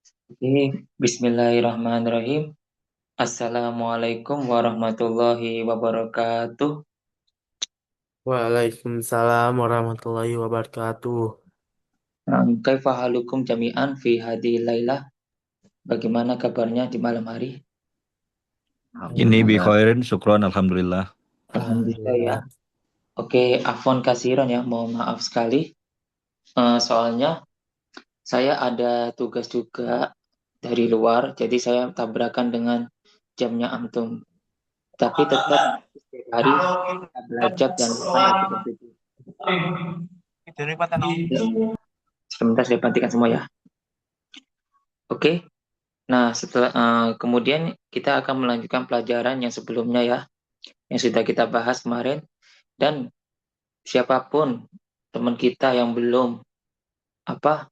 Oke, Bismillahirrahmanirrahim. Assalamualaikum warahmatullahi wabarakatuh. Waalaikumsalam warahmatullahi wabarakatuh. Kaifa halukum jami'an fi hadhihi lailah? Bagaimana kabarnya di malam hari? Ini bi Alhamdulillah. khairin, syukron, alhamdulillah. Alhamdulillah ya. Alhamdulillah. Oke, afwan kasiron ya, mohon maaf sekali. Soalnya saya ada tugas juga dari luar, jadi saya tabrakan dengan jamnya antum. Tapi tetap setiap hari kita belajar dan lupa ya kita belajar. Sebentar saya perhatikan semua ya. Oke. Nah, setelah kemudian kita akan melanjutkan pelajaran yang sebelumnya ya, yang sudah kita bahas kemarin. Dan siapapun teman kita yang apa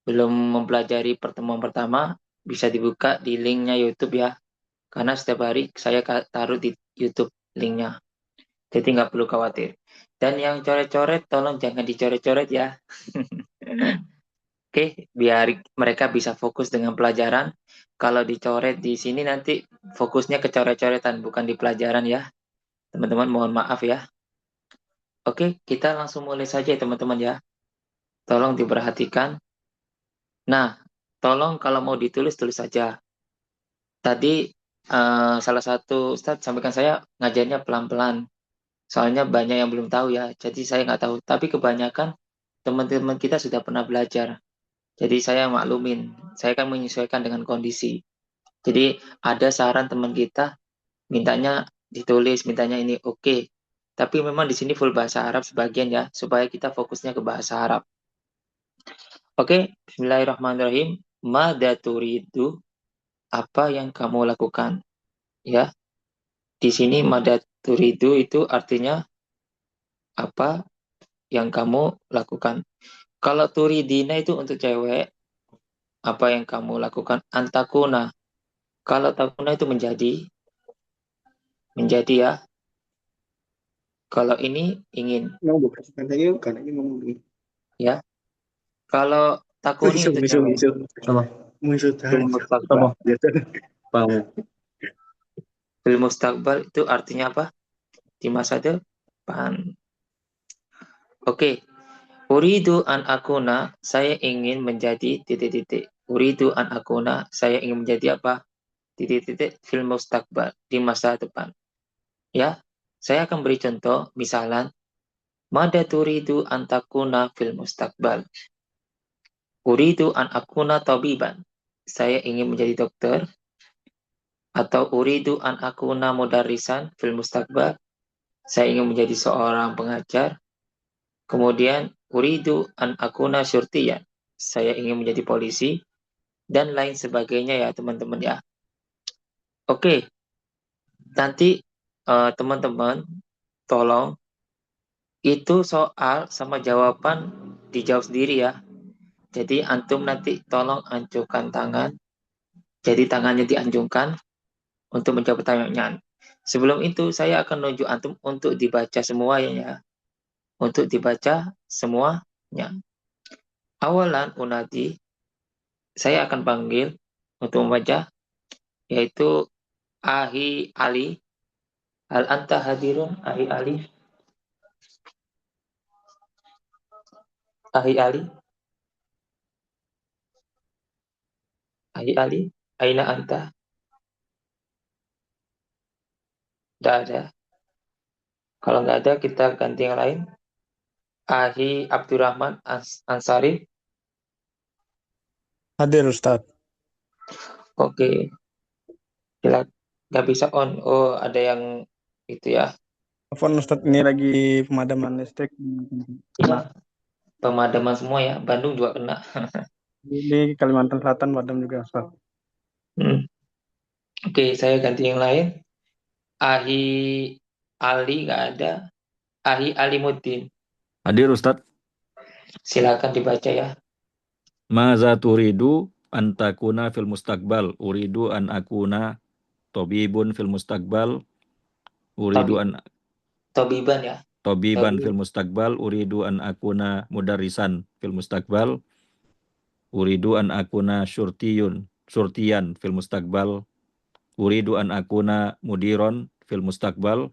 belum mempelajari pertemuan pertama, bisa dibuka di linknya YouTube ya. Karena setiap hari saya taruh di YouTube linknya, jadi nggak perlu khawatir. Dan yang coret-coret, tolong jangan dicoret-coret ya. Oke, biar mereka bisa fokus dengan pelajaran. Kalau dicoret di sini nanti fokusnya ke coret-coretan, bukan di pelajaran ya. Teman-teman mohon maaf ya. Oke, kita langsung mulai saja ya teman-teman ya. Tolong diperhatikan. Nah, tolong kalau mau ditulis, tulis saja. Tadi salah satu Ustadz sampaikan saya ngajarnya pelan-pelan. Soalnya banyak yang belum tahu ya, jadi saya nggak tahu. Tapi kebanyakan teman-teman kita sudah pernah belajar. Jadi saya maklumin, saya kan menyesuaikan dengan kondisi. Jadi ada saran teman kita, mintanya ditulis, mintanya ini oke. Tapi memang di sini full bahasa Arab sebagian ya, supaya kita fokusnya ke bahasa Arab. Oke, Bismillahirrahmanirrahim. Mada turidu, apa yang kamu lakukan? Ya, di sini mada turidu itu artinya apa yang kamu lakukan. Kalau turidina itu untuk cewek, apa yang kamu lakukan? Antakuna. Kalau takuna itu menjadi ya. Kalau ini ingin, Mau buka katanya bukan ini ngomong begini. ya. Kalau takuni Musuh, untuk musuh, cewek, musuh. Sama. Musuh film saja. mustakbal. Sama. Biasa. Paham. Film mustakbal itu artinya apa? Di masa depan. Oke, uridu an akuna, saya ingin menjadi titik-titik. Uridu an akuna, saya ingin menjadi apa? Titik-titik film mustakbal di masa depan. Ya, saya akan beri contoh, misalan, Mada turidu an takuna fil mustakbal. Uridu an akuna tabiban. Saya ingin menjadi dokter. Atau uridu an akuna mudarrisan fil mustakbal. Saya ingin menjadi seorang pengajar. Kemudian uridu an akuna syurtiyan. Saya ingin menjadi polisi dan lain sebagainya ya teman-teman ya. Oke, nanti teman-teman tolong itu soal sama jawaban dijawab sendiri ya. Jadi antum nanti tolong ancungkan tangan. Jadi tangannya dianjungkan untuk menjawab pertanyaan. Sebelum itu saya akan menunjuk antum untuk dibaca semuanya ya. Untuk dibaca semuanya. Awalan unadi, saya akan panggil untuk membaca, yaitu Ahi Ali. Hal anta hadirun Ahi Ali? Ahi Ali? Ahi Ali? Aina anta? Tidak ada. Kalau nggak ada, kita ganti yang lain. Ahi Abdurrahman Ansari. Hadir Ustaz. Oke, kita nggak bisa on. Oh, ada yang itu ya. Telepon Ustaz ini lagi pemadaman listrik Iya, kena pemadaman semua ya. Bandung juga kena. di Kalimantan Selatan padam juga Ustaz. Hmm. Oke, saya ganti yang lain. Ahi Ali nggak ada. Ahi Alimuddin. Hadir Ustadz. Silakan dibaca ya. Maza turidu antakuna fil mustakbal. Uridu an akuna tobibun fil mustakbal. Uridu Tobi, an Tobiban ya. tobiban Tobi, fil mustakbal. Uridu an akuna mudarrisan fil mustakbal. Uridu an akuna syurtiyan fil mustaqbal. Uridu an akuna mudiron fil mustaqbal.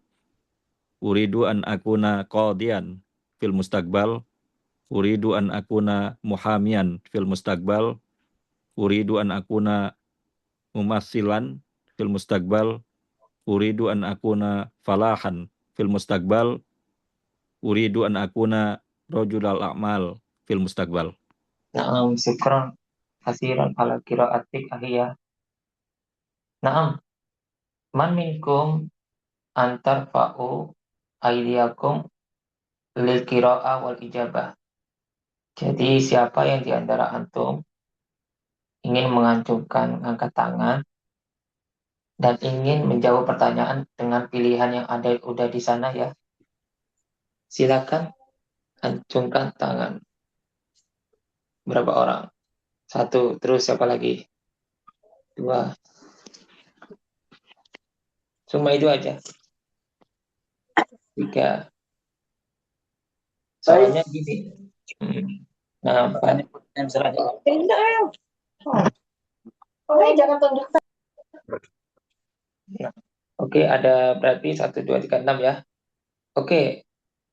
Uridu an akuna qadiyan fil mustaqbal. Uridu an akuna muhamian fil mustaqbal. Uridu an akuna mumassilan fil mustaqbal. Uridu an akuna falahan fil mustaqbal. Uridu an akuna rajulal a'mal fil mustaqbal. Naam, syukran kasiran ala qiraatik ahiyah. Naam, man minkum antar fa'u aidiakum lil qiraah wal ijabah. Jadi siapa yang di antara antum ingin angkat tangan dan ingin menjawab pertanyaan dengan pilihan yang ada udah di sana ya. Silakan acungkan tangan. Berapa orang? 1, terus siapa lagi? 2. Cuma itu aja. 3. Soalnya gini. Nah, 4. Nah, oke, ada berarti 1, 2, 3, 6 ya. Oke,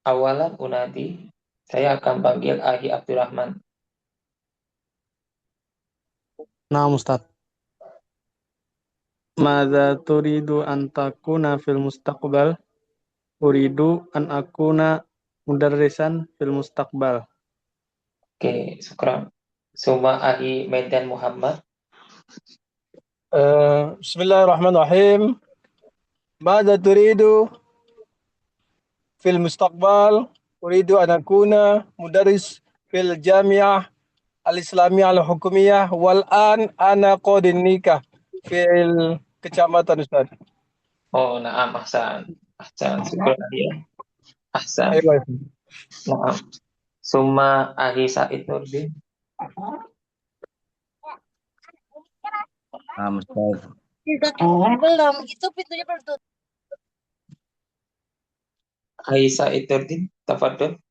awalan unadi, saya akan panggil Ahi Abdurrahman. Nah, Ustaz. Madza turidu an takuna fil mustaqbal? Uridu an akuna mudarrisan fil mustaqbal. Oke, syukran. Suma Ahi Medan Muhammad. Bismillahirrahmanirrahim. Mada turidu fil mustaqbal? Uridu an akuna mudarris fil jami'ah al-islamiyah al-hukumiyah wal an ana qadin nikah fil kecamatan Ustaz. Oh, naam, ahsan. Ahsan, syukran Ahi ya. Ahsan. Ayo. Naam. Suma Ahi Said Nurdin. Ustaz. Belum, itu pintunya baru tutup. Ahi Said Nurdin, tafadhol.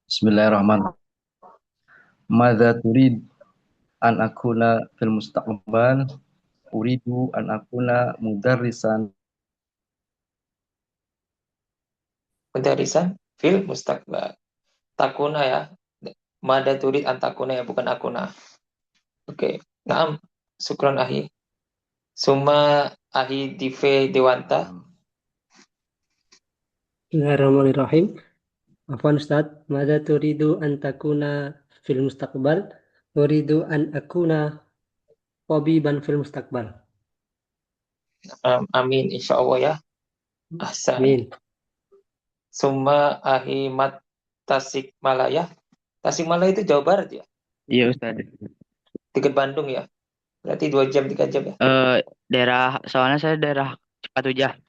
Bismillahirrahmanirrahim. Madza turid an akuna fil mustaqbal? Uridu an akuna mudarrisan Mudarisan fil mustaqbal. Takuna ya. Mada turid antakuna ya, bukan akuna. Oke. Naam. Syukran Ahi. Suma Ahi Dive Dewanta. Bismillahirrahmanirrahim. Afwan Ustaz, mada turidu an takuna fil mustaqbal? Uridu an akuna tabiban fil mustaqbal. Amin insyaallah ya. Ahsan. Amin. Suma Ahimat Tasikmalaya. Tasikmalaya itu Jawa Barat ya? Iya Ustaz. Dekat Bandung ya? Berarti 2 jam 3 jam ya? Soalnya saya daerah Cipatujah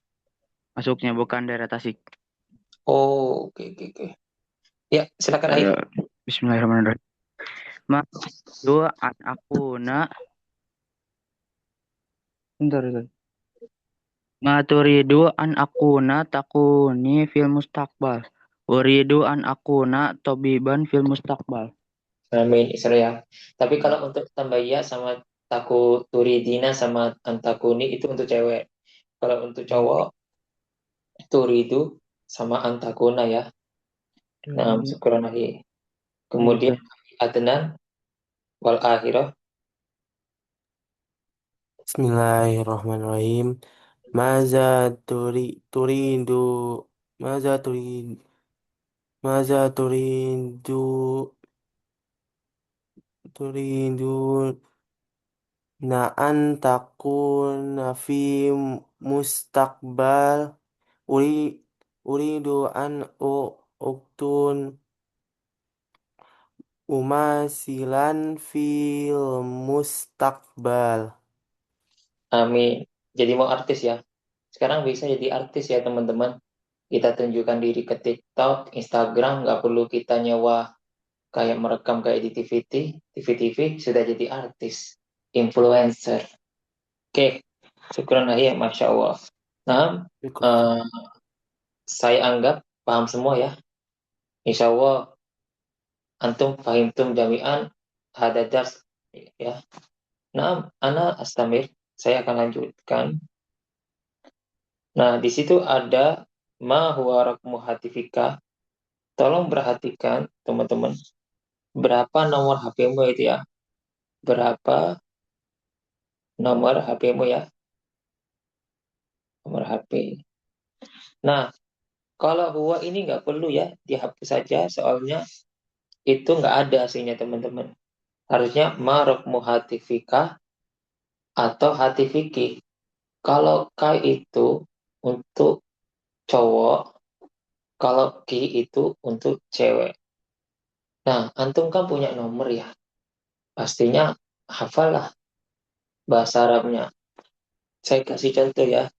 masuknya, bukan daerah Tasik. Oh, oke. Ya, silakan Ahi. Bismillahirrahmanirrahim. Dua an akuna. Bentar. Maturidu an akuna takuni fil mustaqbal. Uridu an akuna tobiban fil mustaqbal. Amin Israel. Tapi kalau untuk tambahia sama taku turidina sama antakuni itu untuk cewek. Kalau untuk cowok turidu sama antakuna ya. Nah, syukuran Ahi. Kemudian Adnan wal akhirah. Bismillahirrahmanirrahim. Maza turidu Maza turidu an takuna fi mustaqbal. Uridu an uktun umasilan fil mustaqbal. Amin. Jadi mau artis ya. Sekarang bisa jadi artis ya teman-teman. Kita tunjukkan diri ke TikTok, Instagram, nggak perlu kita nyewa kayak merekam kayak di TV, sudah jadi artis, influencer. Oke, syukuran ya, Masya Allah. Nah, saya anggap paham semua ya. Insya Allah Antum fahimtum jami'an hada dars, ya. Nah, ana astamir, saya akan lanjutkan. Nah, di situ ada ma huwa rakmu hatifika. Tolong perhatikan, teman-teman. Berapa nomor HP-mu itu ya? Berapa nomor HP-mu ya? Nomor HP. Nah, kalau huwa ini nggak perlu ya, dihapus saja soalnya itu nggak ada aslinya, teman-teman. Harusnya ma rakmu hatifika atau hatifiki. Kalau K itu untuk cowok, kalau Ki itu untuk cewek. Nah, antum kan punya nomor ya. Pastinya hafal lah bahasa Arabnya. Saya kasih contoh ya.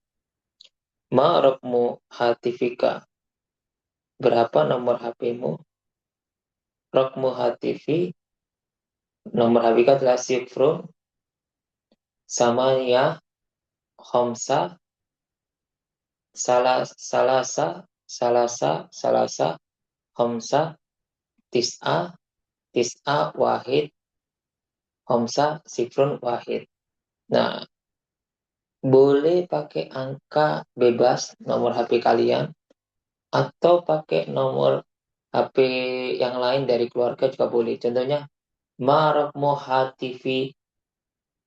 Ma rakmu hatifika. Berapa nomor HP-mu? Rakmu hatifi. Nomor HP adalah sifrun. Samania. Khamsa. Salasa. Khamsa. Tis'a. Wahid. Khamsa. Sifrun. Wahid. Nah, boleh pakai angka bebas nomor HP kalian atau pakai nomor HP yang lain dari keluarga juga boleh. Contohnya Marakmu hatifi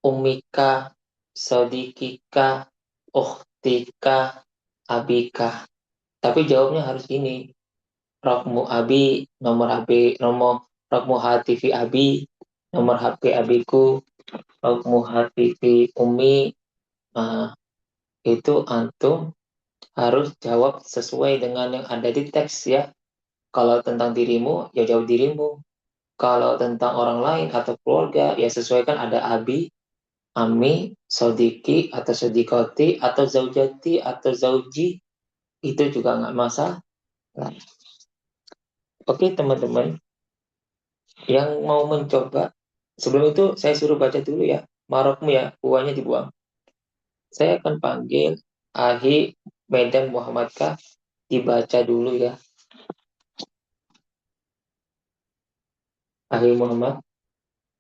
umika sodikika ukhtika abika. Tapi jawabnya harus gini. Rakmu abi nomor HP nomor rakmu hatifi abi nomor HP abiku rakmu hatifi umi. Nah, itu antum harus jawab sesuai dengan yang ada di teks ya. Kalau tentang dirimu, ya jawab dirimu. Kalau tentang orang lain atau keluarga, ya sesuaikan ada abi, ami, sodiki, atau sodikoti, atau zaujati, atau zauji. Itu juga nggak masalah. Oke teman-teman, yang mau mencoba, sebelum itu saya suruh baca dulu ya. Marokmu ya, uangnya dibuang. Saya akan panggil Ahi Medan Muhammadkah, dibaca dulu ya. Ahi Muhammad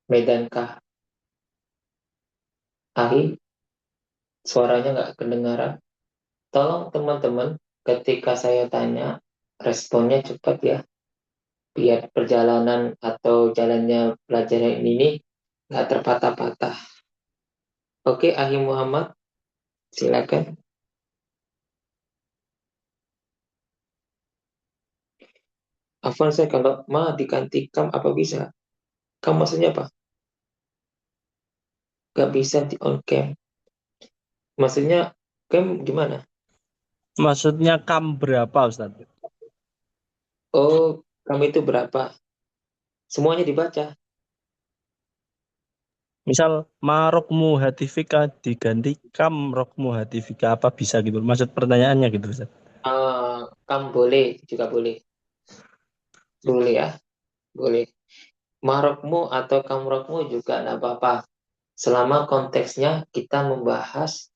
Medankah. Ahi, suaranya nggak kedengaran. Tolong teman-teman, ketika saya tanya, responnya cepat ya. Biar perjalanan atau jalannya pelajaran ini nggak terpatah-patah. Oke, Ahi Muhammad, silakan. Afwan saya kalau ma diganti kam apa bisa? Kam maksudnya apa? Gak bisa di on cam. Maksudnya cam gimana? Maksudnya kam berapa, Ustaz? Oh, kam itu berapa? Semuanya dibaca. Misal marokmu hatifika diganti kam rokmu hatifika, apa bisa gitu? Maksud pertanyaannya gitu, Ustaz. Kam boleh, juga boleh. Boleh ya, boleh. Marokmu atau kamrokmu juga tidak apa-apa. Selama konteksnya kita membahas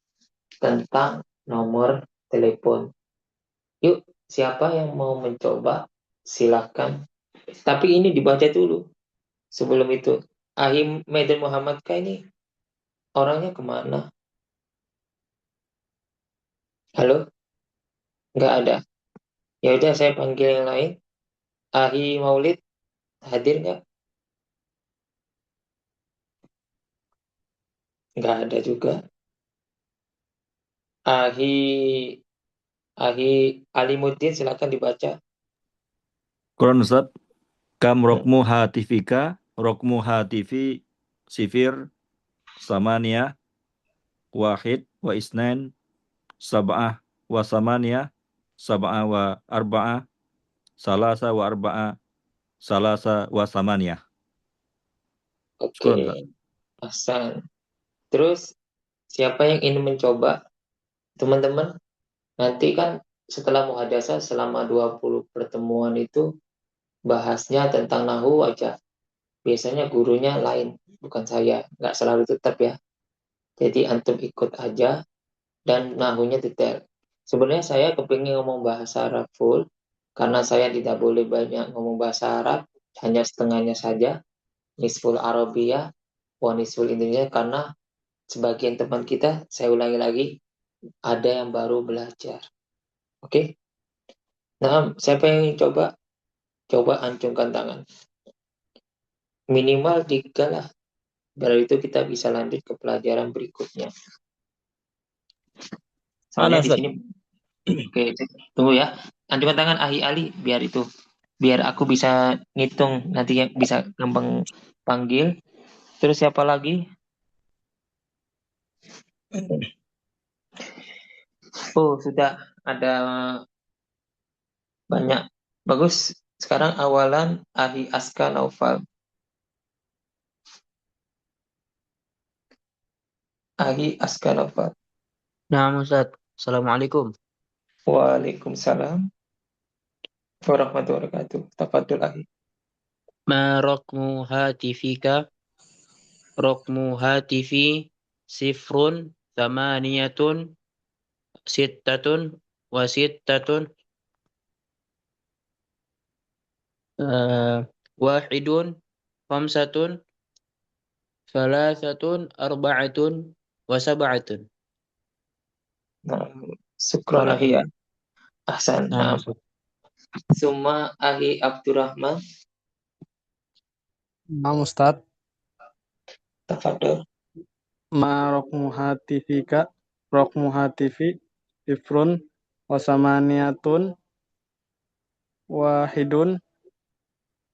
tentang nomor telepon. Yuk, siapa yang mau mencoba? Silahkan. Tapi ini dibaca dulu. Sebelum itu, Ahim Medan Muhammad kah ini orangnya kemana? Halo? Nggak ada. Ya udah saya panggil yang lain. Ahi Maulid hadir nggak? Nggak ada juga. Ahi Alimuddin silakan dibaca. Quran Ustaz. Kam rokmu hatifika, rokmu hatifi sifir, samania, wahid, wa isnain, sab'ah, wa samania, sab'ah wa arba'ah, salasa wa arba'ah, salasa wa samania. Syukuran, Ustaz. Oke, Hasan. Terus siapa yang ingin mencoba? Teman-teman, nanti kan setelah muhadasah selama 20 pertemuan itu bahasnya tentang nahu aja. Biasanya gurunya lain, bukan saya. Nggak selalu tetap ya. Jadi antum ikut aja dan nahunya detail. Sebenarnya saya kepingin ngomong bahasa Arab full, karena saya tidak boleh banyak ngomong bahasa Arab. hanya setengahnya saja, nisful Arabia, wa nisful Indonesia, karena sebagian teman kita, saya ulangi lagi, ada yang baru belajar. Oke? Nah, siapa yang ingin coba? Coba acungkan tangan. Minimal 3 lah. Dari itu kita bisa lanjut ke pelajaran berikutnya. Soalnya Mana di Ustaz? sini, oke, tunggu ya. Acungkan tangan ahli-ahli, biar aku bisa ngitung, nanti yang bisa gampang panggil. Terus siapa lagi? Oh, sudah ada banyak. Bagus. Sekarang awalan Ahi Aska Naufal. Ahi Aska Naufal. Nah, Ustaz. Assalamualaikum. Waalaikumsalam warahmatullahi wabarakatuh. Tafadhol Ahi. Ma raqmu hatifika? Raqmu hatifi sifrun thamaniyatun sittatun wa sittatun wahidun khamsatun thalathatun arba'atun wa sab'atun. Nah, syukron Ahi ya. Ahsan. Nah, Nah, Ustaz. Summa Ahi Abdurrahman. Nah, Ustaz, Tafadhol. ma rokmu hatifika, rokmu hatifi, ifrun, wasamaniatun, wahidun,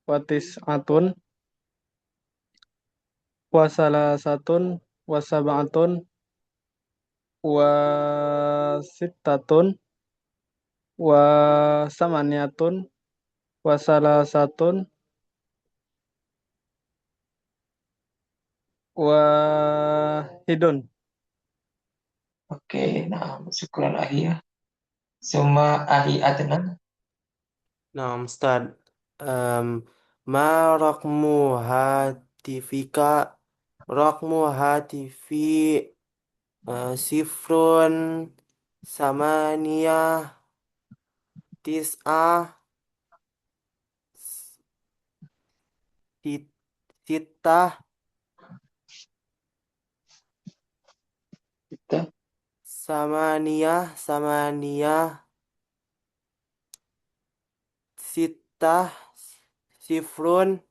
watis'atun, wasalasatun, wasab'atun, wasittatun, wasamaniatun, wasalasatun, wahidun. Oke, nah, syukron Ahi ya. Summa Ahi Adnan. Nah, Ustaz. Ma raqmu hatifika? Raqmu hatifi sifrun samaniyah tis'ah sittah Kita. samaniyah sittah sifrun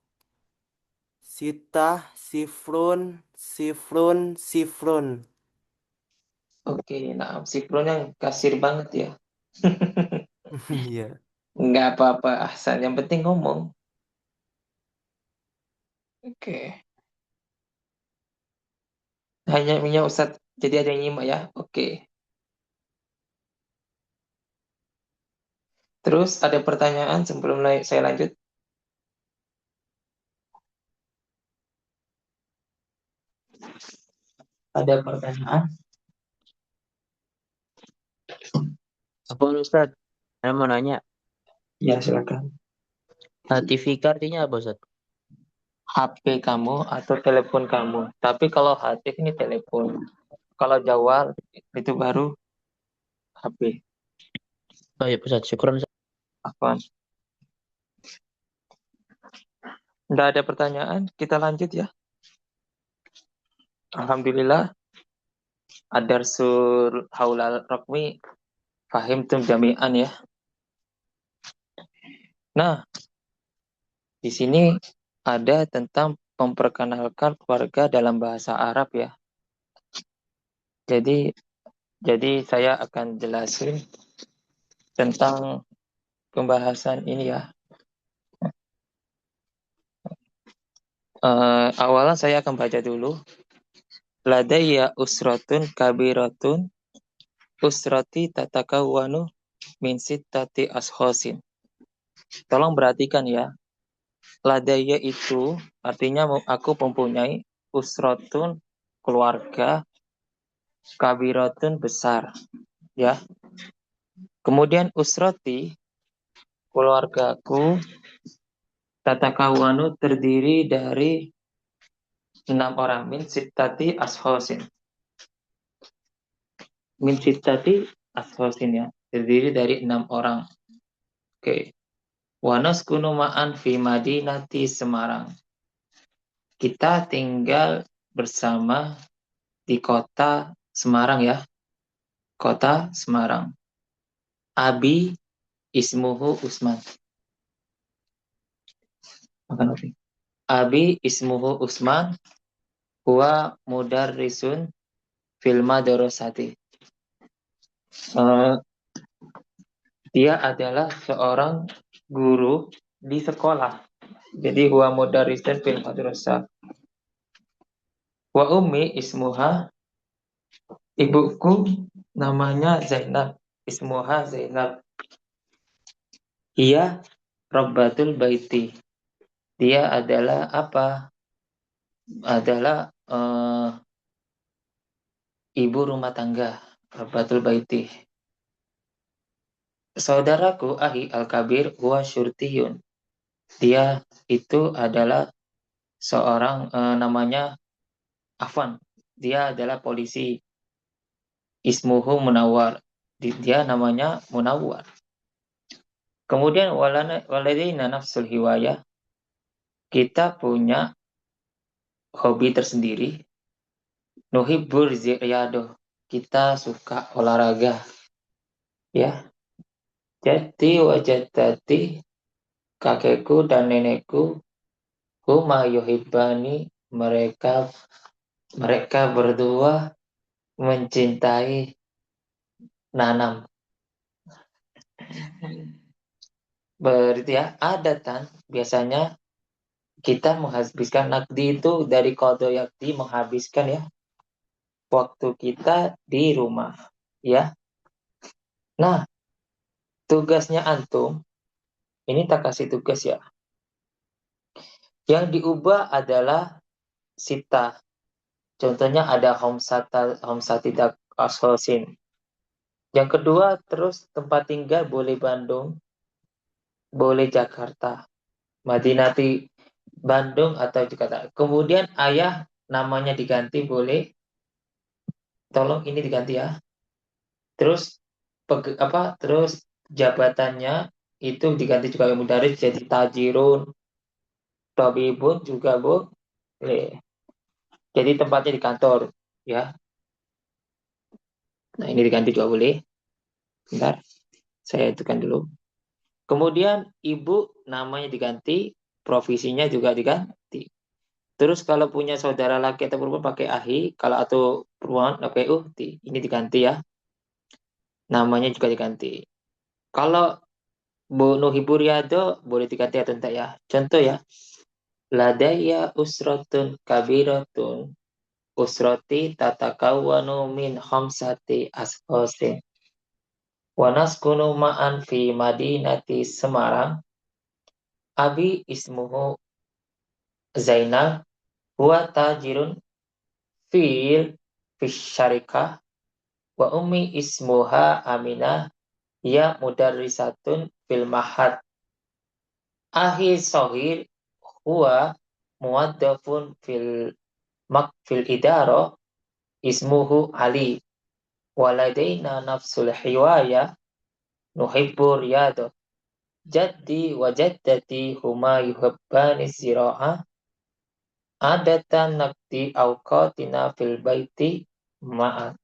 sittah sifrun. Oke, nah, Syukron yang kasir banget ya. Iya. Nggak apa-apa, Ahsan. Yang penting ngomong. Oke. Hanya Ustadz, jadi ada yang nyimak ya. Oke. Terus ada pertanyaan sebelum saya lanjut? Ada pertanyaan? Apa Ustaz? Saya mau nanya, Ya, silakan. hatifika artinya apa Ustaz? HP kamu atau telepon kamu. Tapi kalau HP ini telepon. Kalau jawab itu baru HP. Baik Ustaz, syukron Ustaz. Apa? Nggak ada pertanyaan, kita lanjut ya. Alhamdulillah. Adarsul haulal rokmi fahimtum jami'an ya. Nah, di sini ada tentang memperkenalkan keluarga dalam bahasa Arab ya. Jadi saya akan jelasin tentang pembahasan ini ya. Awalan saya akan baca dulu. Ladayya usratun kabiratun usrati tatakawwanu min sittati ashkhasin. Tolong perhatikan ya. Ladayya itu artinya aku mempunyai usratun keluarga, kabiratun besar ya. Kemudian usrati keluargaku tatakawwanu terdiri dari 6 orang min sittati ashkhasin. Min sittati ashkhasin ya, terdiri dari 6 orang. Oke. Wa naskunu ma'an fi madinati Semarang. Kita tinggal bersama di kota Semarang ya. Kota Semarang. Abi ismuhu Usman. Makan Ovi. Abi ismuhu Usman. Huwa mudarrisun fil madrasati. Dia adalah seorang guru di sekolah. Jadi huwa mudarrisun fil madrasah. Wa ummi ismuha, ibuku namanya Zainab. Ismuha Zainab. Ia Rabbatul Baiti. Dia adalah apa? Adalah ibu rumah tangga. Rabbatul Baiti. Saudaraku Ahi Al-Kabir huwa syurtiyun. Dia itu adalah seorang namanya Afwan. Dia adalah polisi. Ismuhu Munawwar. Dia namanya Munawwar. Kemudian waladaina nafsul hiwayah. Kita punya hobi tersendiri. Nuhibbur riyadoh. Kita suka olahraga. Ya. Jadi wajadati, kakekku dan nenekku, huma yuhibbani, mereka berdua mencintai nanam. Berarti ya, adatan biasanya kita menghabiskan nakdi itu dari qadha yakdi, menghabiskan ya waktu kita di rumah ya. Nah, tugasnya antum ini tak kasih tugas ya. Yang diubah adalah sita. Contohnya ada homsatidak ashosin. Yang kedua, terus tempat tinggal boleh Bandung, boleh Jakarta, Madinati Bandung atau Jakarta. Kemudian ayah namanya diganti boleh. Tolong ini diganti ya. Terus terus jabatannya itu diganti juga yang mudaris jadi tajirun, tabibun juga boleh. Jadi tempatnya di kantor ya. Nah, ini diganti juga boleh. Bentar, saya tekan dulu. Kemudian ibu namanya diganti, profesinya juga diganti. Terus kalau punya saudara laki atau perempuan pakai ahi, kalau atau perempuan pakai uhti, ini diganti ya. Namanya juga diganti. Kalau Bu Nuhibur Riyado boleh diganti atau enggak ya. Contoh ya. Ladaya usratun kabiratun. Usrati tatakawwanu min khamsati asqasin. Wa naskunu ma'an fi madinati Semarang. Abi ismuhu Zainal. Huwa tajirun fil syarikah. Wa ummi ismuha Aminah. Ya mudarrisatun fil mahad. Ahi sohir huwa muwaddafun fil idaro ismuhu Ali. Waladaina nafsul hiwaya nuhibbu riyado. Jaddi wa jaddati huma yuhibbani zira'ah. Adatan nakti awqatina fil baiti ma'an.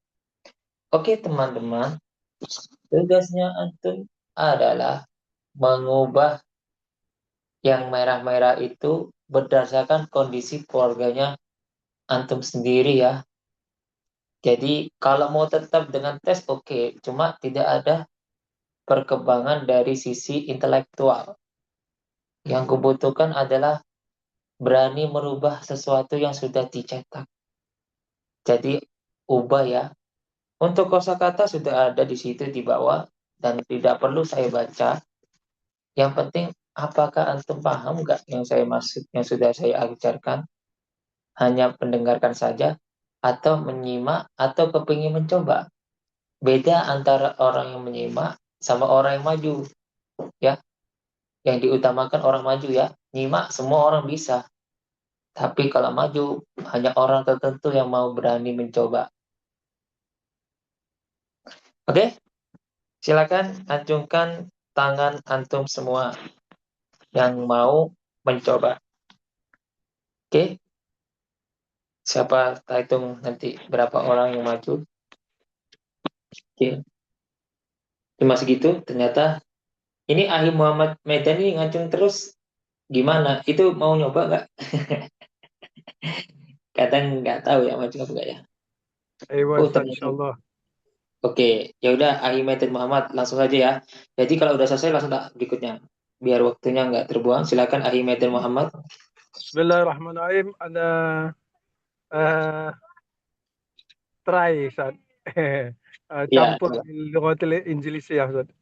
Oke teman-teman, tugasnya antum adalah mengubah yang merah-merah itu berdasarkan kondisi keluarganya antum sendiri ya. Jadi kalau mau tetap dengan tes oke, cuma tidak ada perkembangan dari sisi intelektual. Yang kubutuhkan adalah berani merubah sesuatu yang sudah dicetak. Jadi ubah ya. Untuk kosakata sudah ada di situ di bawah dan tidak perlu saya baca. Yang penting apakah antum paham nggak yang saya maksud, yang sudah saya ajarkan? Hanya mendengarkan saja atau menyimak atau kepingin mencoba. Beda antara orang yang menyimak sama orang yang maju ya. Yang diutamakan orang maju ya. Nyimak semua orang bisa. Tapi kalau maju hanya orang tertentu yang mau berani mencoba. Oke? Silakan acungkan tangan antum semua. yang mau mencoba. Oke, siapa tak hitung nanti berapa orang yang maju. Oke, cuma segitu. Ternyata ini Ahi Muhammad Medan ini ngacung terus. Gimana? Itu mau nyoba nggak? Kadang nggak tahu ya maju apa nggak ya. Ayo Oh Ustaz, ternyata. insyaallah. Oke, ya udah Ahi Medan Muhammad langsung aja ya. Jadi kalau udah selesai langsung tak berikutnya. Biar waktunya nggak terbuang. Silakan Ahi Medan Muhammad. Bismillahirrahmanirrahim. Ana try Ustaz. Ya, campur اللغات الإنجليزية Ustaz.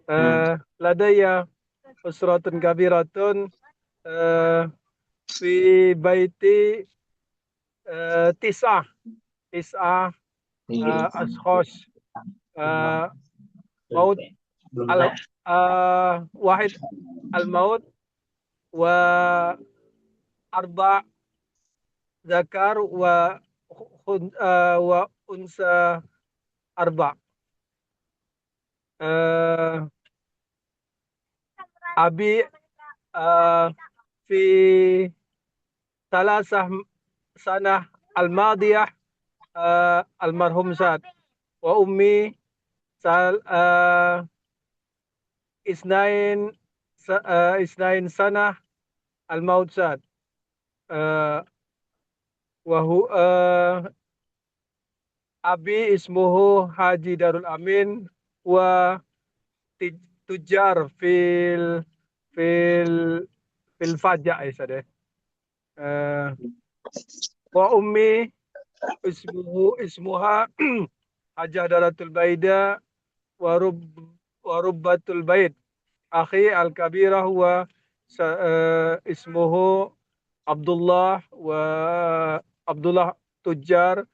hmm. لدي أسرة كبيرة في بيتي تسعة أشخاص موت واحد الموت وأربع ذكر وأنثى أربع أبي في 3 سنة الماضية المرحوم زاد وأمي اثنين سنة الموت زاد وهو أبي اسمه حاجي دار الأمين وتجار في الفجع يا سيدي وأمي اسمها حجادرة البيداء وربة البيت أخي الكبير هو اسمه عبد الله تجار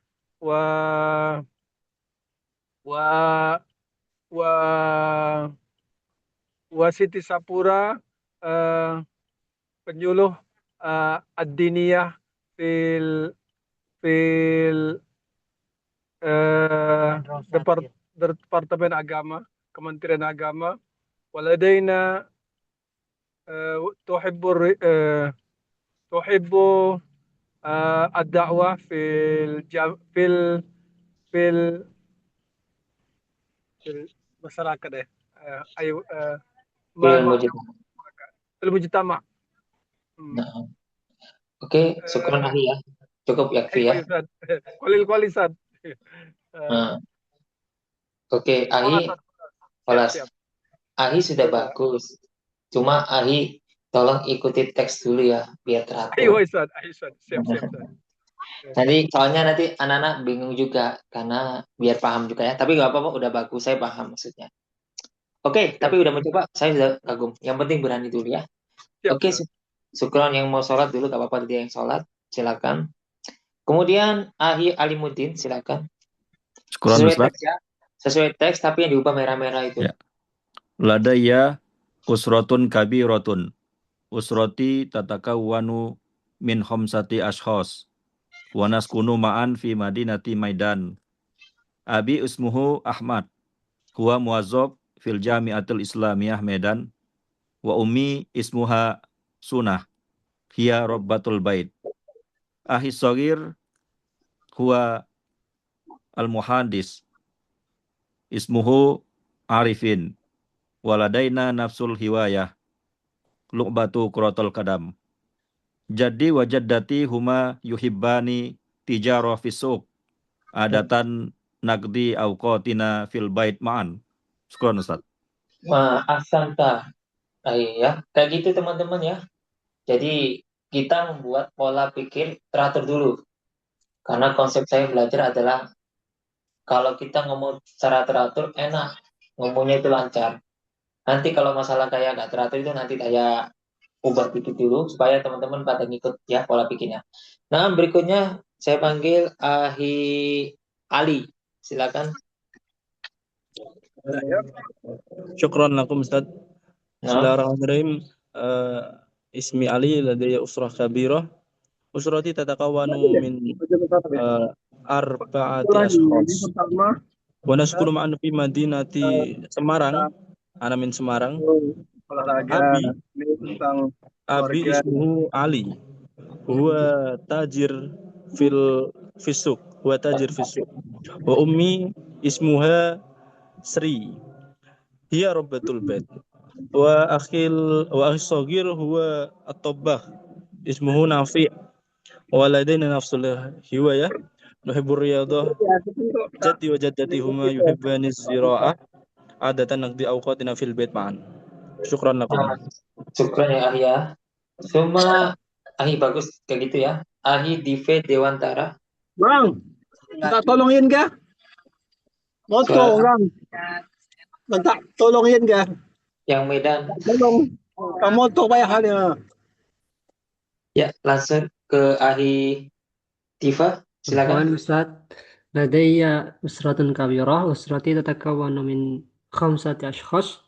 و و و وسiti Sapura penyuluh ad-diniyah fil Departemen Agama, Kementerian Agama. Waladaina tuhibbu ad-da'wah fil masyarakat ayo fil mujtama. Nah, oke, syukron Ahi ya. Cukup yakfi ya. Kolil Ustaz. Nah, oke, Ahi, Siap. Ahi sudah bagus. Cuma Ahi tolong ikuti teks dulu ya, biar Ayo teratur. Ustaz. Siap. Nanti soalnya nanti anak-anak bingung juga karena biar paham juga ya. Tapi nggak apa-apa, udah bagus, saya paham maksudnya. Oke, tapi udah mencoba, saya sudah kagum. Yang penting berani dulu ya. Siap, Oke, syukron yang mau sholat dulu, gak apa-apa dia yang sholat, silakan. Kemudian Ahi Alimuddin, silakan. Syukron, Sesuai Ustaz. teks ya, sesuai teks tapi yang diubah merah-merah itu. Ya. Ladaya usrotun kabirotun. Usroti tatakawwanu min khamsati ashkhas. Wa naskunu ma'an fi madinati Maidan. Abi ismuhu Ahmad. Huwa muwazzab fil Jami'atul Islamiyah Medan. Wa ummi ismuha Sunah. Hiya rabbatul bait. Ahi sagir huwa al-muhandis. Ismuhu Arifin. Waladaina nafsul hiwayah. Lu'batu Quratul Qadam. Jadi wajaddati huma yuhibbani tijara fisuk. Adatan nagdi awqatina fil bait ma'an. Syukran Ustaz. Ahsanta. Ya, kayak gitu teman-teman ya. Jadi kita membuat pola pikir teratur dulu. Karena konsep saya belajar adalah kalau kita ngomong secara teratur enak, ngomongnya itu lancar. Nanti kalau masalah kayak nggak teratur itu nanti saya ubah dikit dulu supaya teman-teman pada ngikut ya pola pikirnya. Nah, berikutnya saya panggil Ahi Ali. Silakan. Syukran lakum Ustaz. Bismillahirrahmanirrahim. Ismi Ali ladaya usrah kabirah. Usrati tatakawanu min arba'ati ashkhas. Wa naskunu ma'an fi madinati Semarang. Ana min Semarang. Abi tentang Abi ismuhu Ali. Huwa tajir fisuk. Huwa tajir fisuk. Wa ummi ismuha Sri. Hiya rabbatul bait. Wa akhi shagir huwa at-tabbakh. Ismuhu Nafi. Wa ladaina nafsul hiwayah. Nuhibbur riyadah. Jaddi wa jaddati huma yuhibbani zira'ah. Adatan naqdi awqatina fil bait ma'an. Syukran lakum. Syukran ya Ahi ya. Semua Ahi bagus kayak gitu ya. Ahi Dive Dewantara. Bang, minta tolongin ka? Moto, Suara Bang. Minta tolongin ka? yang Medan. Tolong. Kamoto pa halnya. Ya, langsung ke Ahi Diva. Silakan. عفوا أستاذ لدي أسرة كبيرة أسرتي تتكون من 5 أشخاص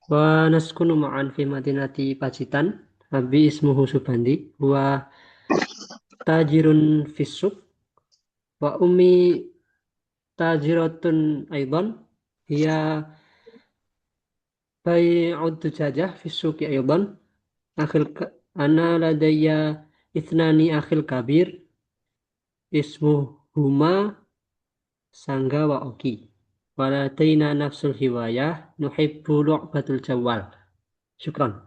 ونسكن معا في مدينة باجيتان أبي اسمه سبندي هو تاجر في السوق وأمي تاجرة أيضا هي بيع الدجاجة في السوق أيضا أنا لدي 2 أخي الكبير اسمهما سانغا وأوكي ولدينا نفس الهواية نحب لعبة الجوال شكرا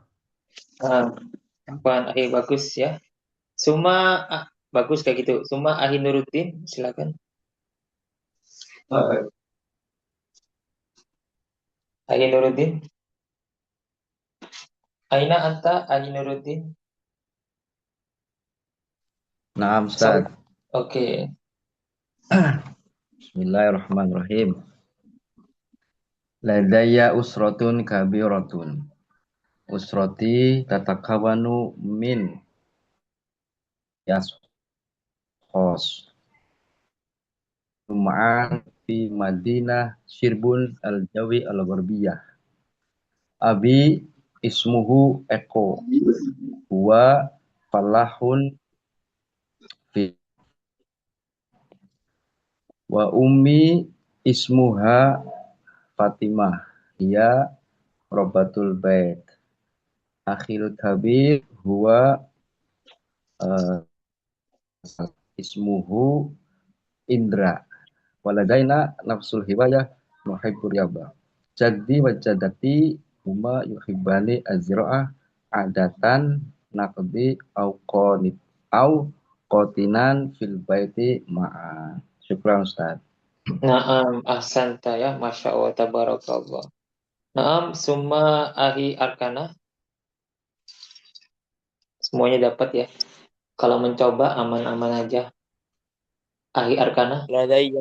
Ahi bagus ya. Semua bagus kayak gitu. Semua Ahi Nuruddin, silakan. Ahi Nuruddin. Aina anta Ahi Nuruddin. Naam Ustaz. Oke. Bismillahirrahmanirrahim. Ladayya usratun kabiratun. Usrati tatakawanu min yashos. Ma'an fi Madinah Shirbun al-Jawi al-Gharbiyah. Abi ismuhu Eko. Huwa falahun fi. Wa ummi ismuha Fatimah. Hiya Robatul Bait. Akhil kabir huwa ismuhu Indra. Waladaina nafsul hiwayah nuhibbur yaba. Jaddi wa jaddati huma yuhibbani azra'ah adatan naqdi au qatinan fil baiti ma'a. Syukran Ustaz. Naam, ahsanta ya, Masya Allah, tabarakallah. Naam, semua Ahi Arkana. Semuanya dapat ya. Kalau mencoba aman-aman aja. Ahi Arkana. لدي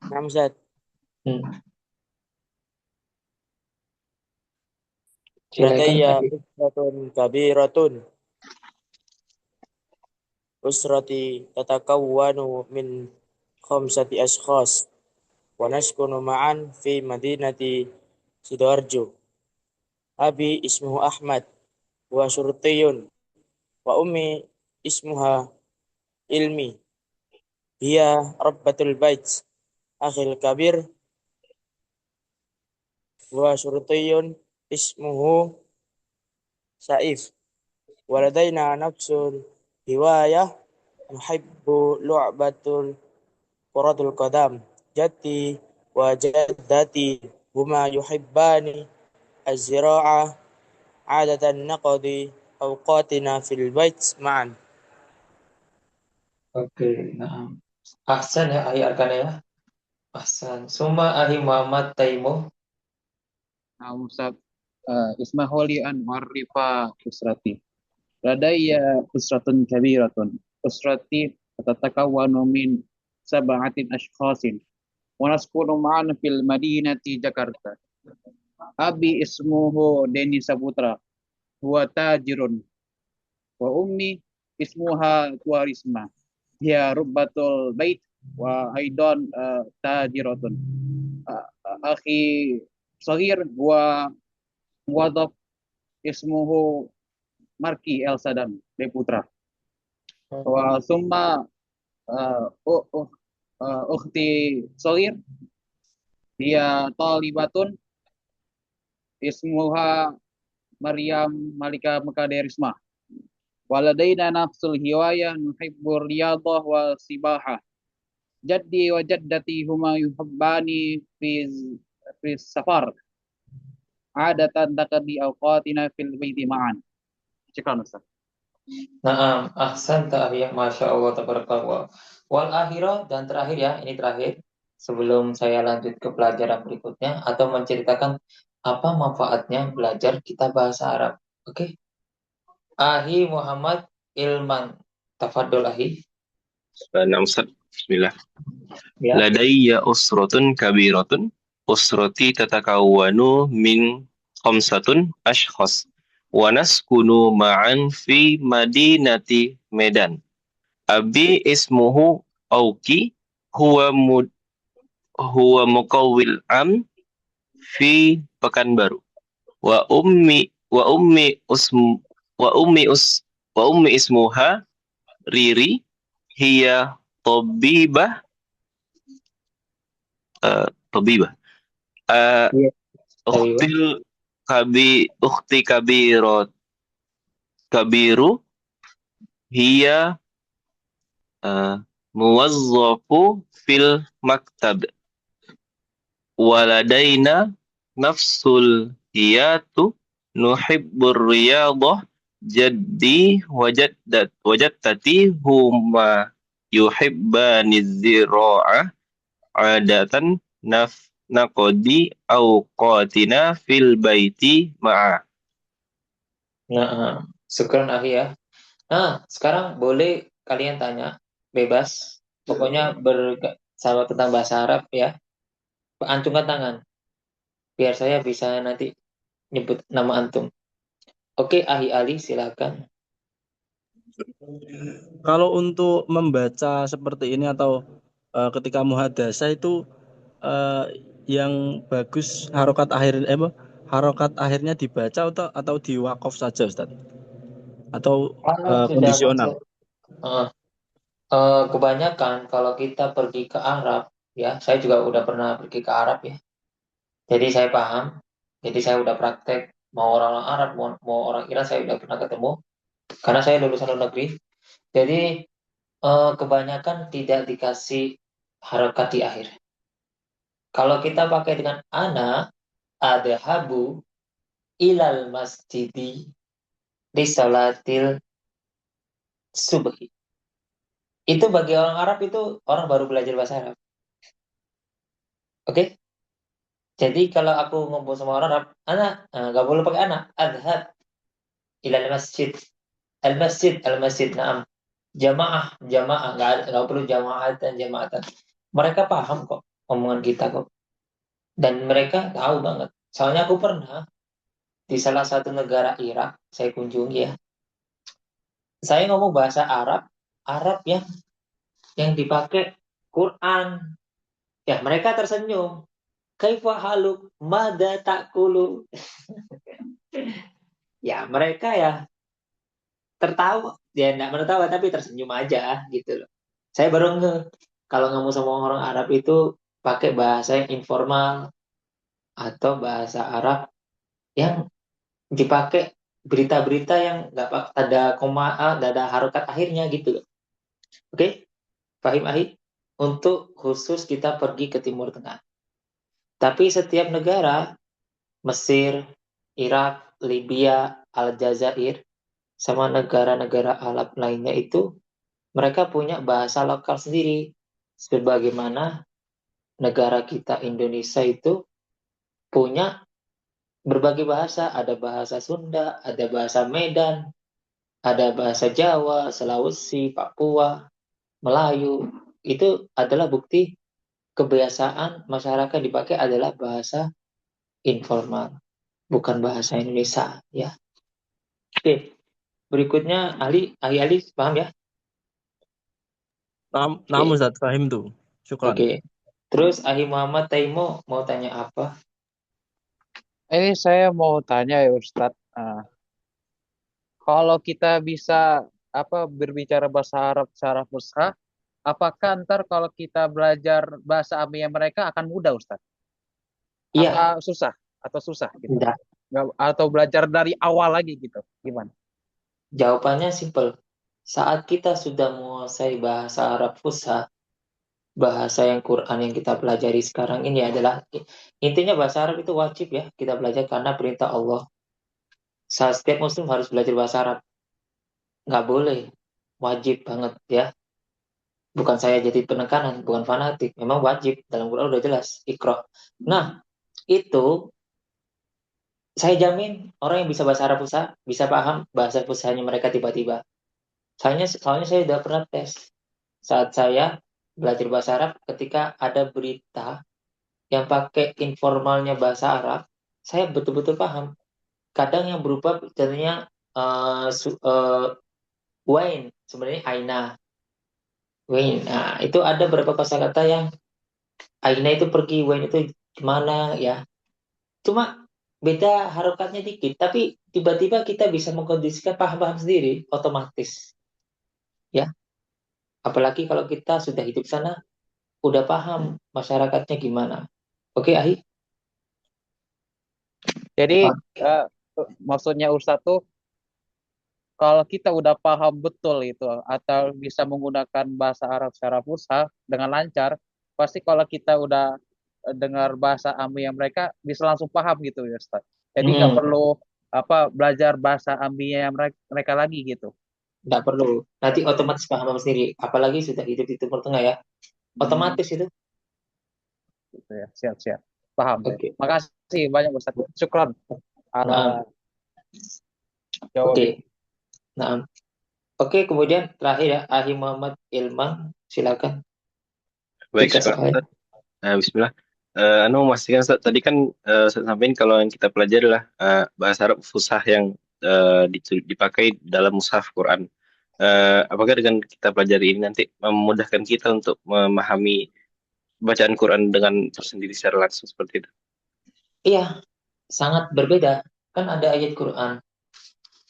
نعم أستاذ لدي Silakan. أسرة كبيرة أسرتي تتكون من 5 أشخاص ونسكن معا في مدينة سيدارجو أبي اسمه أحمد وشرطي وأمي اسمها إلمي هي ربة البيت أخي الكبير وشرطي اسمه سعيف ولدينا نفس الهواية نحب لعبة كرة القدم جدي وجدتي هما يحبان الزراعة عادة نقضي أوقاتنا في البيت معا. Oke, naam. Ahsan ya Ahi Arkana ya. Ahsan. Semua Ahi Muhammad Taimo. Nah, Ustaz, Ismaholi Anwar Rifa Usrati. Ladayya usratun kabiratun. Usrati tatakawwanu min 7 ashkhasin. Wa naskunu ma'an fil madinati Jakarta. Abi ismuhu Deni Saputra. Huwa tajirun. Wa ummi ismuha Tuarisma. Hiya rubbatul bait wa aidan tajiratun. Akhi Sahir wa muwadhaf ismuhu Marki El Sadam Deputra. Wa summa ukhti Sahir dia talibatun ismuha Maryam Malika Makaderisma. Waladaina nafsul hiwayah nuhibbur riyadah wal sibahah. Jaddi wa jaddati huma yuhibbani fi safar. Adatan taqdi awqatina fil baiti ma'an. Syukran Ustaz. Naam, ahsan ta'ahiyah, Masya Allah, tabarakallah. Wal akhirah, dan terakhir ya, ini terakhir. Sebelum saya lanjut ke pelajaran berikutnya, atau menceritakan apa manfaatnya belajar kitab bahasa Arab. Oke? Ahi Muhammad Ilman. Tafadol Ahi. Nah, Ustaz, bismillah. Ya. Ladayya usratun kabiratun. Usrati tatakawwanu min khamsatun ashkhas. Wa naskunu ma'an fi madinati Medan. Abi ismuhu Auki huwa muqawwil am fi Pekanbaru. Wa ummi ismuha Riri hiya tabibah tabibah Iya. ukhti kabiru hiya muwazzafu fil maktab waladaina nafsul hiyatu nuhibbur riyadah jaddi wajaddati huma yuhibbani zira'ah adatan naqdi awqatina fil baiti ma'a. Nah, syukran Ahi ya. Nah, sekarang boleh kalian tanya, bebas. Pokoknya sama tentang bahasa Arab ya. Acungkan tangan, biar saya bisa nanti nyebut nama antum. Oke, Ahi Ali, silakan. Kalau untuk membaca seperti ini atau ketika muhadasah itu yang bagus harokat akhirnya dibaca atau di wakaf saja, Ustaz? Atau kondisional? Kebanyakan kalau kita pergi ke Arab, ya, saya juga udah pernah pergi ke Arab ya. Jadi saya paham. Jadi saya udah praktek, mau orang Arab, mau orang Iran, saya udah pernah ketemu. Karena saya lulusan luar negeri. Jadi kebanyakan tidak dikasih harokat di akhir. Kalau kita pakai dengan ana, adhabu ilal masjidi di salatil subhi. Itu bagi orang Arab itu orang baru belajar bahasa Arab. Oke? Jadi kalau aku ngobrol sama orang Arab, ana, nggak boleh pakai ana, adhab ilal masjid. Al-masjid, na'am. Jamaah, nggak perlu jamaatan. Mereka paham kok omongan kita kok. Dan mereka tahu banget. Soalnya aku pernah di salah satu negara Irak, saya kunjungi ya. Saya ngomong bahasa Arab yang dipakai Quran. Ya, mereka tersenyum. Kaifa haluk, mada takulu. Ya, mereka ya tertawa. Ya, enggak tertawa tapi tersenyum aja gitu loh. Saya baru kalau ngomong sama orang Arab itu pakai bahasa yang informal atau bahasa Arab yang dipakai berita-berita yang nggak ada koma, nggak ada harokat akhirnya gitu loh. Oke, paham Ahi? Untuk khusus kita pergi ke Timur Tengah. Tapi setiap negara, Mesir, Irak, Libya, Aljazair, sama negara-negara Arab lainnya itu, mereka punya bahasa lokal sendiri. Sebagaimana negara kita Indonesia itu punya berbagai bahasa. Ada bahasa Sunda, ada bahasa Medan, ada bahasa Jawa, Sulawesi, Papua, Melayu. Itu adalah bukti kebiasaan masyarakat dipakai adalah bahasa informal, bukan bahasa Indonesia ya. Oke, berikutnya Ali paham ya? Namun Ustaz, paham tuh. Syukran. Oke. Terus Ahi Muhammad Taimo mau tanya apa? Ini saya mau tanya ya Ustadz, kalau kita bisa berbicara bahasa Arab secara fusha, apakah ntar kalau kita belajar bahasa Amiyah mereka akan mudah Ustadz? Iya. Susah gitu? atau belajar dari awal lagi gitu? Gimana? Jawabannya simpel. Saat kita sudah menguasai bahasa Arab Fusha, bahasa yang Quran yang kita pelajari sekarang ini adalah intinya bahasa Arab itu wajib ya kita belajar karena perintah Allah. Setiap muslim harus belajar bahasa Arab. Nggak boleh, wajib banget ya. Bukan saya jadi penekanan, bukan fanatik. Memang wajib, dalam Quran udah jelas, Iqra. Nah, itu saya jamin orang yang bisa bahasa Arab Fusha bisa paham bahasa Fushanya mereka tiba-tiba. Soalnya saya udah pernah tes saat saya belajar bahasa Arab ketika ada berita yang pakai informalnya bahasa Arab, saya betul-betul paham. Kadang yang berubah jadinya wain, sebenarnya aina. Wain. Nah, itu ada beberapa kosakata yang aina itu pergi, wain itu kemana ya. Cuma beda harokatnya dikit, tapi tiba-tiba kita bisa mengkondisikan paham-paham sendiri, otomatis. Ya, apalagi kalau kita sudah hidup sana, udah paham masyarakatnya gimana. Oke, Ahi? Jadi maksudnya Ustadz tuh kalau kita udah paham betul itu atau bisa menggunakan bahasa Arab secara fusha dengan lancar, pasti kalau kita udah dengar bahasa amiyah mereka bisa langsung paham gitu ya Ustaz. Jadi nggak perlu belajar bahasa amiyah mereka lagi gitu. Nggak perlu. Nanti otomatis paham sendiri. Apalagi sudah hidup di Timur Tengah ya. Otomatis itu. Gitu ya, siap. Paham. Oke. Makasih banyak Ustaz. Syukran. Nah. Oke. Nah. Oke, kemudian terakhir ya, Ahi Muhammad Ilman, silakan. Baik, Bismillah. Memastikan Ustaz, tadi kan saya sampaikan kalau yang kita pelajari adalah bahasa Arab Fusha yang dipakai dalam mushaf Quran. Apakah dengan kita pelajari ini nanti memudahkan kita untuk memahami bacaan Quran dengan tersendiri secara langsung seperti itu? Iya, sangat berbeda. Kan ada ayat Quran.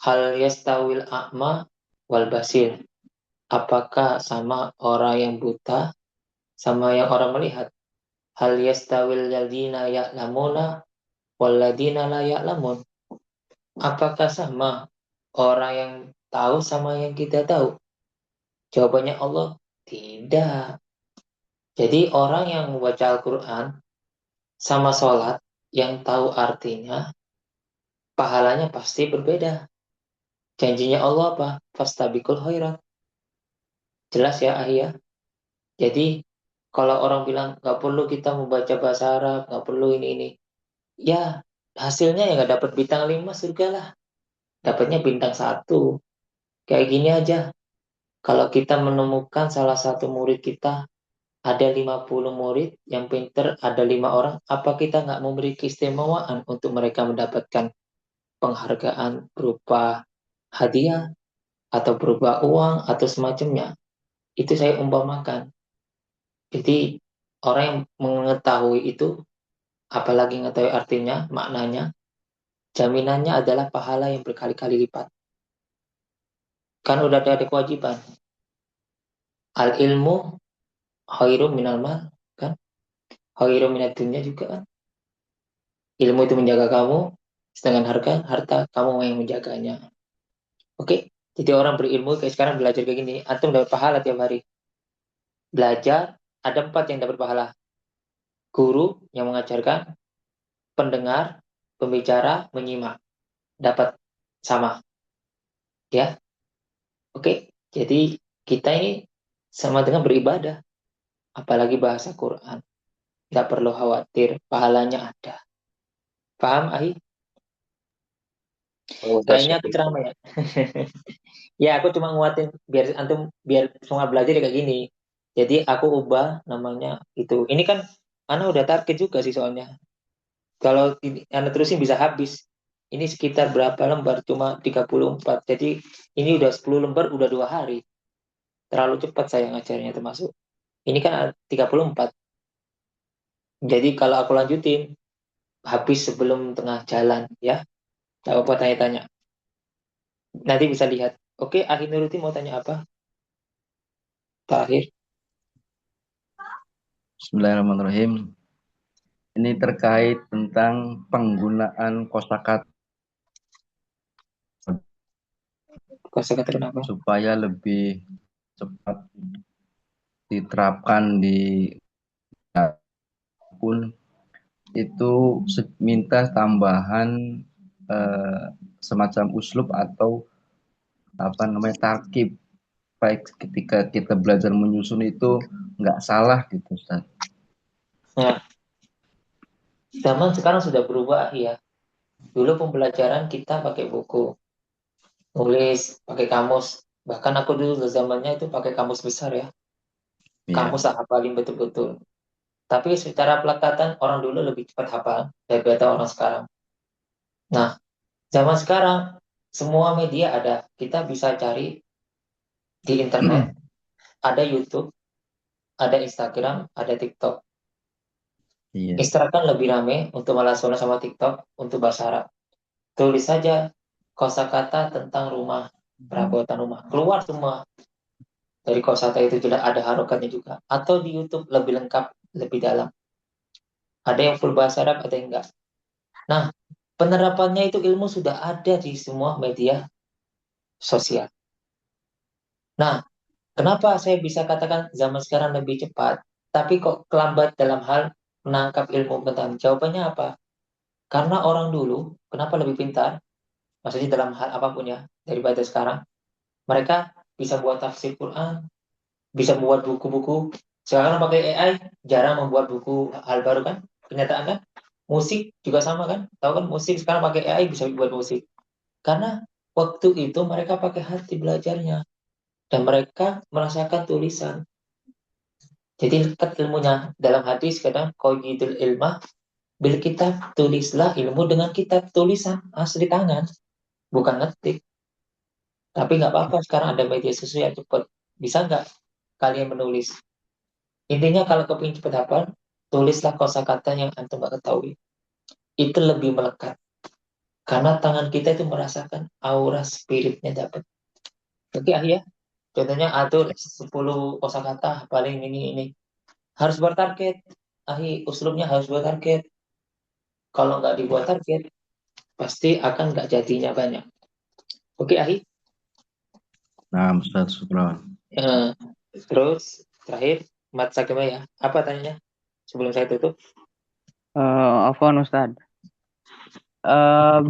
Hal yastawil a'ma wal basir. Apakah sama orang yang buta sama yang orang melihat? Hal yastawil ladina ya'lamuna wal ladina la ya'lamun. Apakah sama orang yang tahu sama yang tidak tahu? Jawabannya Allah, tidak. Jadi orang yang membaca Al-Quran sama sholat yang tahu artinya, pahalanya pasti berbeda. Janjinya Allah apa? Fastabiqul khairat. Jelas ya, Ahia? Jadi, kalau orang bilang nggak perlu kita membaca bahasa Arab, nggak perlu ini. Ya, hasilnya ya nggak dapat bintang 5 surga lah. Dapatnya bintang 1. Kayak gini aja. Kalau kita menemukan salah satu murid kita, ada 50 murid yang pinter, ada 5 orang, apa kita nggak memberi keistimewaan untuk mereka mendapatkan penghargaan berupa hadiah atau berupa uang atau semacamnya? Itu saya umpamakan. Jadi orang yang mengetahui itu, apalagi mengetahui artinya, maknanya, jaminannya adalah pahala yang berkali-kali lipat. Kan udah ada kewajiban. Al ilmu khairum minal mal, kan? Khairum minad dunya juga kan? Ilmu itu menjaga kamu, sedangkan harta kamu yang menjaganya. Oke, jadi orang berilmu kayak sekarang belajar kayak gini, antum dapat pahala tiap hari. Belajar, ada 4 yang dapat pahala. Guru yang mengajarkan, pendengar, pembicara, menyimak. Dapat sama. Ya, oke. Jadi kita ini sama dengan beribadah. Apalagi bahasa Quran. Nggak perlu khawatir, pahalanya ada. Paham, Ahi? Kayaknya aku ceramah ya. Ya, aku cuma nguatin biar antum biar semua belajar kayak gini. Jadi aku ubah namanya itu. Ini kan Ana udah target juga sih soalnya. Kalau Ana terusin bisa habis. Ini sekitar berapa lembar? Cuma 34. Jadi ini udah 10 lembar udah 2 hari. Terlalu cepat saya ngajarnya termasuk. Ini kan 34. Jadi kalau aku lanjutin habis sebelum tengah jalan ya. Tak apa tanya-tanya. Nanti bisa lihat. Oke, Akhir Nuruti mau tanya apa? Terakhir. Bismillahirrahmanirrahim. Ini terkait tentang penggunaan kosakata Kosakata kenapa? supaya lebih cepat diterapkan di pun itu minta tambahan semacam uslub atau apa namanya tarkib, baik ketika kita belajar menyusun itu nggak salah gitu Ustaz. Nah, zaman sekarang sudah berubah ya. Dulu pembelajaran kita pakai buku, nulis pakai kamus. Bahkan aku dulu zamannya itu pakai kamus besar ya. Kamus hafalin betul-betul. Tapi secara pelekatan orang dulu lebih cepat hafal daripada orang sekarang. Nah, zaman sekarang semua media ada. Kita bisa cari di internet, ada YouTube, ada Instagram, ada TikTok. Instagram lebih rame untuk Malasona sama TikTok untuk bahasa Arab. Tulis saja kosakata tentang rumah, perabotan rumah. Keluar semua. Dari kosakata itu juga ada harokatnya juga. Atau di YouTube lebih lengkap, lebih dalam. Ada yang full bahasa Arab, ada yang enggak. Nah, penerapannya itu ilmu sudah ada di semua media sosial. Nah, kenapa saya bisa katakan zaman sekarang lebih cepat, tapi kok kelambat dalam hal menangkap ilmu tentang? Jawabannya apa? Karena orang dulu, kenapa lebih pintar? Maksudnya dalam hal apapun ya, daripada sekarang. Mereka bisa buat tafsir Quran, bisa membuat buku-buku. Sekarang pakai AI, jarang membuat buku hal baru kan? Kenyataan kan? Musik juga sama kan? Tahu kan musik sekarang pakai AI bisa buat musik. Karena waktu itu mereka pakai hati belajarnya. Dan mereka merasakan tulisan. Jadi dekat ilmunya. Dalam hadis kadang qayyidul ilmah bil kitab, tulislah ilmu dengan kitab, tulisan asli tangan, bukan ngetik. Tapi nggak apa-apa sekarang ada media sosial cepat. Bisa nggak kalian menulis? Intinya kalau kepingin cepat hafal, tulislah kosakata yang antum nggak ketahui. Itu lebih melekat. Karena tangan kita itu merasakan aura spiritnya dapat. Oke, ya. Contohnya atur 10 kosakata paling ini. Harus bertarget. Uslubnya harus bertarget. Kalau nggak dibuat target, pasti akan nggak jadinya banyak. Oke, Ahi. Nah, Ustaz, syukran. Terus, terakhir, Mat Sagema ya. Apa tanya sebelum saya tutup? Afwan Ustadz.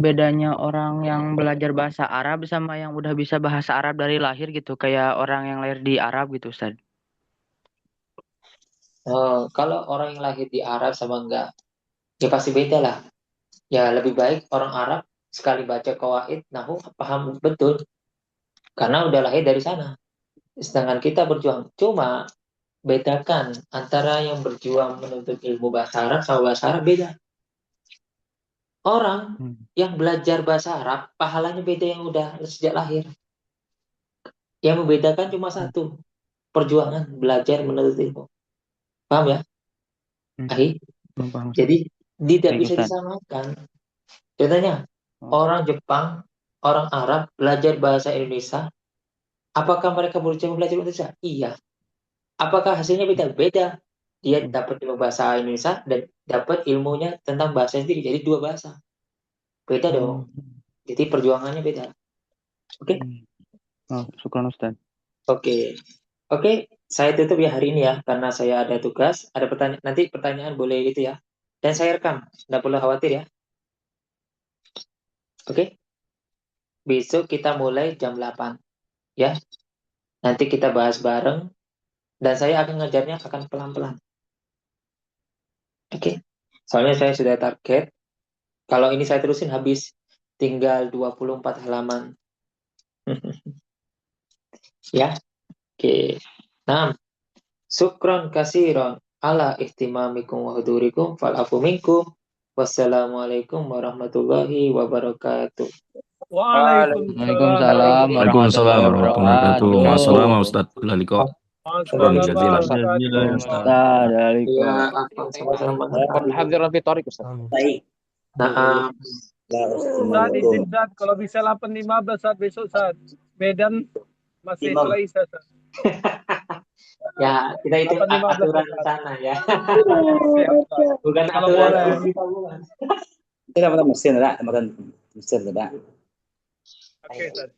Bedanya orang yang belajar bahasa Arab sama yang udah bisa bahasa Arab dari lahir gitu, kayak orang yang lahir di Arab gitu, Ustaz. Kalau orang yang lahir di Arab sama enggak, ya pasti beda lah. Ya lebih baik orang Arab sekali baca qawaid, nahu paham betul. Karena udah lahir dari sana. Sedangkan kita berjuang. Cuma bedakan antara yang berjuang menuntut ilmu bahasa Arab sama bahasa Arab beda. Orang yang belajar bahasa Arab, pahalanya beda yang udah sejak lahir. Yang membedakan cuma satu, perjuangan belajar menuntut ilmu. Paham ya? Ahi? Jadi tidak bisa disamakan. Contohnya, orang Jepang, orang Arab belajar bahasa Indonesia, apakah mereka belajar Indonesia? Iya. Apakah hasilnya beda? Beda. Dia dapat ilmu bahasa Indonesia dan dapat ilmunya tentang bahasa sendiri. Jadi dua bahasa. Beda dong. Jadi perjuangannya beda. Oke? Syukran Ustaz. Oke. Saya tutup ya hari ini ya, karena saya ada tugas. Ada pertanyaan, nanti pertanyaan boleh itu ya. Dan saya rekam, nggak perlu khawatir ya. Oke? Besok kita mulai jam 8. Ya. Nanti kita bahas bareng. Dan saya akan ngajarnya akan pelan-pelan. Oke? Soalnya saya sudah target. Kalau ini saya terusin habis. Tinggal 24 halaman. Ya. Oke. Nah. Syukron kasiron ala ihtimamikum wa hudurikum fal'afu minkum. Wassalamualaikum warahmatullahi wabarakatuh. Waalaikumsalam Waalaikumsalam warahmatullahi wabarakatuh. Masalah Ustaz. Laliko. Syukran jazilan. Ya, sama-sama. Hadiran fitorik Ustaz. Baik. Nah, Ustaz izin Ustaz, kalau bisa 8.15 saat besok saat Medan masih selesai Ustaz. Ya, kita itu 8.15 aturan Ustaz. sana ya. Oke, Ustaz. Bukan Kalau aturan boleh. kita bukan. Tidak, Mesin tidak, Mesin tidak. Oke, Ustaz.